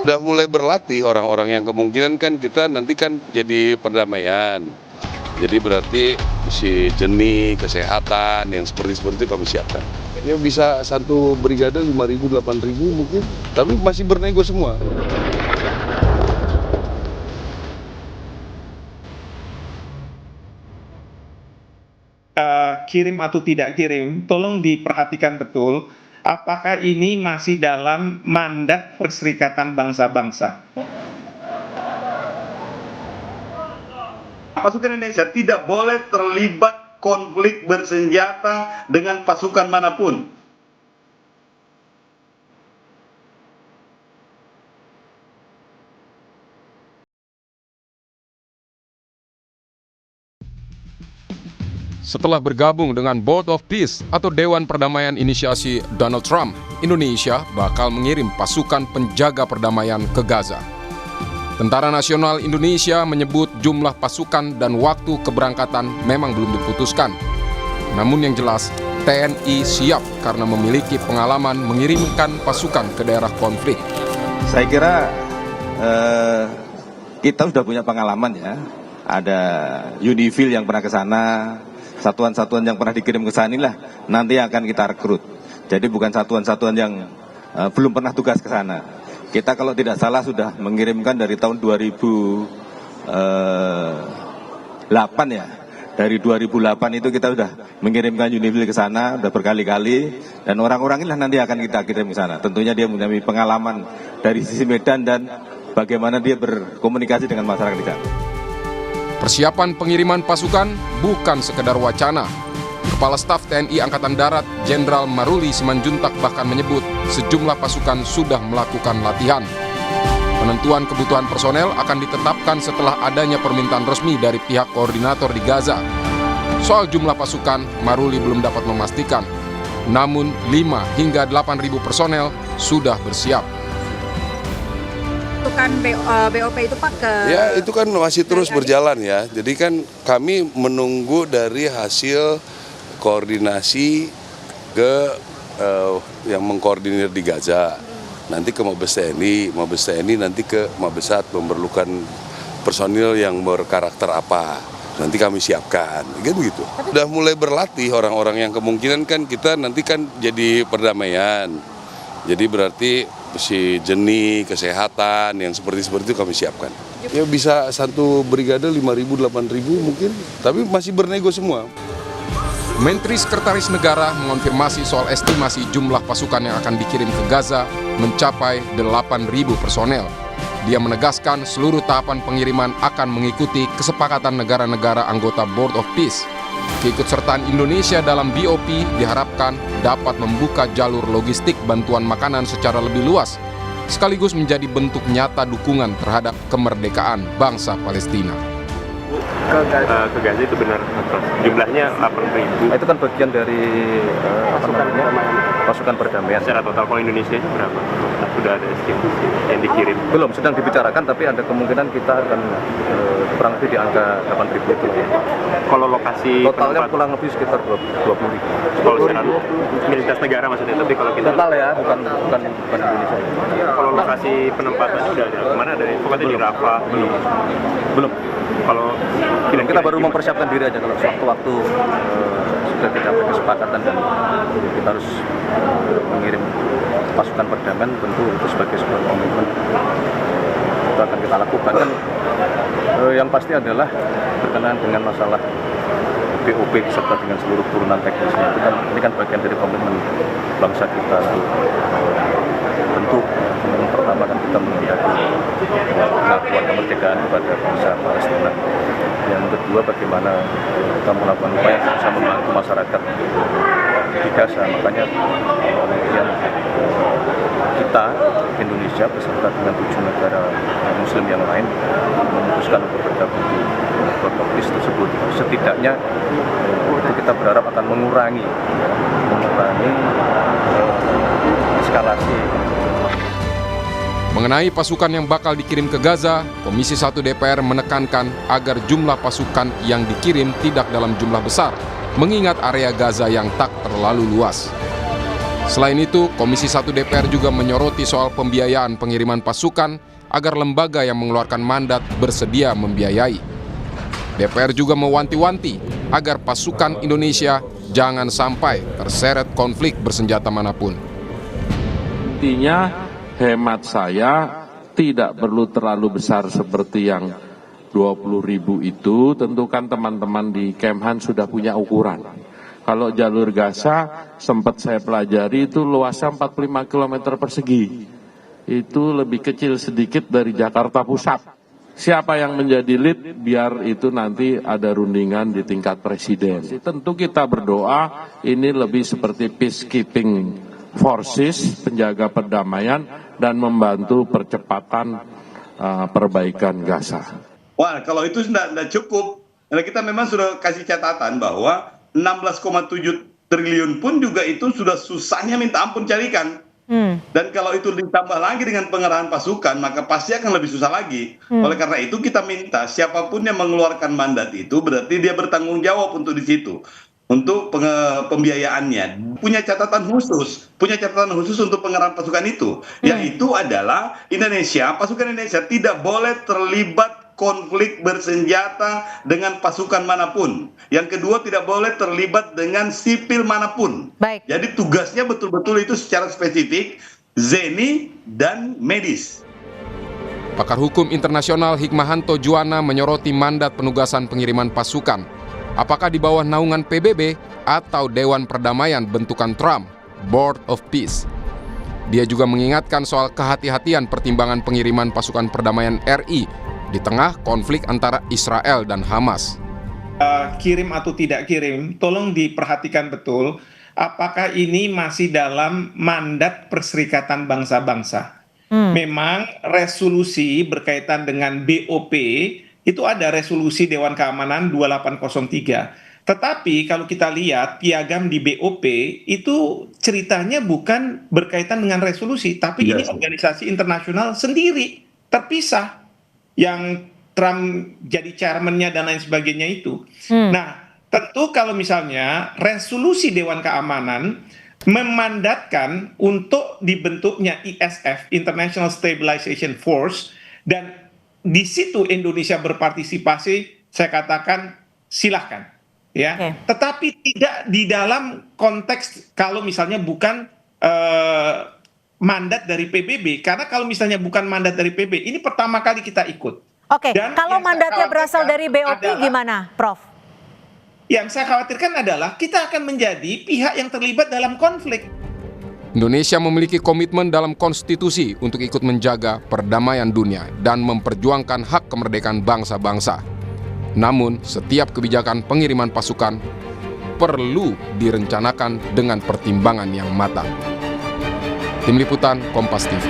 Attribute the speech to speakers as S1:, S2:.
S1: Udah mulai berlatih orang-orang yang kemungkinan kan kita nanti kan jadi perdamaian. Jadi berarti si jenih, kesehatan, yang seperti itu kami siapkan. Ya bisa satu brigade 5.000, 8.000 mungkin, tapi masih bernego semua.
S2: Kirim atau tidak kirim, tolong diperhatikan betul, apakah ini masih dalam mandat Perserikatan Bangsa-Bangsa.
S3: Pasukan Indonesia tidak boleh terlibat konflik bersenjata dengan pasukan manapun.
S4: Setelah bergabung dengan Board of Peace atau Dewan Perdamaian Inisiasi Donald Trump, Indonesia bakal mengirim pasukan penjaga perdamaian ke Gaza. Tentara Nasional Indonesia menyebut jumlah pasukan dan waktu keberangkatan memang belum diputuskan. Namun yang jelas, TNI siap karena memiliki pengalaman mengirimkan pasukan ke daerah konflik.
S5: Saya kira kita sudah punya pengalaman ya. Ada Unifil yang pernah ke sana, satuan-satuan yang pernah dikirim ke sana lah nanti akan kita rekrut. Jadi bukan satuan-satuan yang belum pernah tugas ke sana. Kita kalau tidak salah sudah mengirimkan dari tahun 2008 ya. Dari 2008 itu kita sudah mengirimkan Unifil ke sana, sudah berkali-kali, dan orang-orang inilah nanti akan kita kirim ke sana. Tentunya dia mempunyai pengalaman dari sisi medan dan bagaimana dia berkomunikasi dengan masyarakat di sana.
S4: Persiapan pengiriman pasukan bukan sekedar wacana. Kepala Staf TNI Angkatan Darat Jenderal Maruli Simanjuntak bahkan menyebut sejumlah pasukan sudah melakukan latihan. Penentuan kebutuhan personel akan ditetapkan setelah adanya permintaan resmi dari pihak koordinator di Gaza. Soal jumlah pasukan, Maruli belum dapat memastikan. Namun 5 hingga 8.000 personel sudah bersiap.
S6: Itu kan BOP itu Pak ke...
S1: Ya itu kan masih terus berjalan ya. Jadi kan kami menunggu dari hasil koordinasi ke yang mengkoordinir di Gaza. Nanti ke Mabes TNI nanti ke Mabesat memerlukan personil yang berkarakter apa. Nanti kami siapkan, gitu. Udah mulai berlatih orang-orang yang kemungkinan kan kita nanti kan jadi perdamaian. Jadi berarti si jenih, kesehatan, yang seperti itu kami siapkan. Ya bisa satu brigade 5.000, 8.000 mungkin, tapi masih bernego semua.
S4: Menteri Sekretaris Negara mengonfirmasi soal estimasi jumlah pasukan yang akan dikirim ke Gaza mencapai 8.000 personel. Dia menegaskan seluruh tahapan pengiriman akan mengikuti kesepakatan negara-negara anggota Board of Peace. Keikutsertaan Indonesia dalam BOP diharapkan dapat membuka jalur logistik bantuan makanan secara lebih luas, sekaligus menjadi bentuk nyata dukungan terhadap kemerdekaan bangsa Palestina.
S7: Ke Gaza itu benar, jumlahnya 8.000.
S5: Itu kan bagian dari pasukan perdamaian.
S7: Secara total kalau Indonesia itu berapa? Sudah ada estimasi yang dikirim?
S5: Belum, sedang dibicarakan, tapi ada kemungkinan kita akan kurang lebih di angka 8.000 itu.
S7: Kalau lokasi
S5: totalnya kurang lebih sekitar 20.000.
S7: Kalau secara militas negara maksudnya, tapi kalau kita
S5: total ya, bukan Indonesia.
S7: Kalau lokasi penempatannya udah ada kemana? Ada pokoknya di Rafah.
S5: Belum.
S7: Kalau
S5: kita baru mempersiapkan diri aja. Kalau sewaktu-waktu sudah dicapai kesepakatan dan kita harus mengirim pasukan perdamaian, tentu itu sebagai sebuah komitmen itu akan kita lakukan. Dan yang pasti adalah berkenaan dengan masalah BOP serta dengan seluruh turunan teknisnya. Ini kan bagian dari komitmen bangsa kita. Tentu yang pertama kan kita menghendaki pengakuan kemerdekaan kepada bangsa Palestina. Yang kedua, bagaimana kita melakukan upaya untuk bisa membantu masyarakat di Gaza. Makanya kemudian kita Indonesia beserta dengan 7 negara Muslim yang lain memutuskan untuk bergabung di Board of Peace tersebut. Setidaknya itu kita berharap akan mengurangi eskalasi.
S4: Mengenai pasukan yang bakal dikirim ke Gaza, Komisi 1 DPR menekankan agar jumlah pasukan yang dikirim tidak dalam jumlah besar, mengingat area Gaza yang tak terlalu luas. Selain itu, Komisi 1 DPR juga menyoroti soal pembiayaan pengiriman pasukan agar lembaga yang mengeluarkan mandat bersedia membiayai. DPR juga mewanti-wanti agar pasukan Indonesia jangan sampai terseret konflik bersenjata manapun.
S8: Intinya, hemat saya tidak perlu terlalu besar seperti yang 20.000 itu. Tentu kan teman-teman di Kemhan sudah punya ukuran. Kalau jalur Gaza sempat saya pelajari itu luasnya 45 km persegi. Itu lebih kecil sedikit dari Jakarta Pusat. Siapa yang menjadi lead biar itu nanti ada rundingan di tingkat presiden. Tentu kita berdoa ini lebih seperti peacekeeping forces, penjaga perdamaian dan membantu percepatan perbaikan Gaza.
S3: Wah, kalau itu tidak cukup. Karena kita memang sudah kasih catatan bahwa 16,7 triliun pun juga itu sudah susahnya minta ampun carikan. Dan kalau itu ditambah lagi dengan pengerahan pasukan, maka pasti akan lebih susah lagi. Oleh karena itu kita minta siapapun yang mengeluarkan mandat itu berarti dia bertanggung jawab untuk di situ. Untuk pembiayaannya. Punya catatan khusus untuk pengerahan pasukan itu. Yaitu adalah pasukan Indonesia tidak boleh terlibat konflik bersenjata dengan pasukan manapun. Yang kedua, tidak boleh terlibat dengan sipil manapun.
S6: Baik.
S3: Jadi tugasnya betul-betul itu secara spesifik, zeni dan medis.
S4: Pakar hukum internasional Hikmahanto Juwana menyoroti mandat penugasan pengiriman pasukan. Apakah di bawah naungan PBB atau Dewan Perdamaian bentukan Trump, Board of Peace. Dia juga mengingatkan soal kehati-hatian pertimbangan pengiriman pasukan perdamaian RI di tengah konflik antara Israel dan Hamas.
S2: Kirim atau tidak kirim, tolong diperhatikan betul apakah ini masih dalam mandat Perserikatan Bangsa-Bangsa. Memang resolusi berkaitan dengan BOP itu ada resolusi Dewan Keamanan 2803. Tetapi kalau kita lihat piagam di BOP itu ceritanya bukan berkaitan dengan resolusi, tapi ini organisasi internasional sendiri, terpisah. Yang Trump jadi chairman-nya dan lain sebagainya itu. Nah, tentu kalau misalnya resolusi Dewan Keamanan memandatkan untuk dibentuknya ISF, International Stabilization Force, dan di situ Indonesia berpartisipasi, saya katakan silahkan. Ya, tetapi tidak di dalam konteks kalau misalnya bukan mandat dari PBB, karena kalau misalnya bukan mandat dari PBB, ini pertama kali kita ikut.
S6: Oke, kalau mandatnya berasal dari BOP gimana, Prof?
S2: Yang saya khawatirkan adalah kita akan menjadi pihak yang terlibat dalam konflik.
S4: Indonesia memiliki komitmen dalam konstitusi untuk ikut menjaga perdamaian dunia dan memperjuangkan hak kemerdekaan bangsa-bangsa. Namun, setiap kebijakan pengiriman pasukan perlu direncanakan dengan pertimbangan yang matang. Tim Liputan Kompas TV.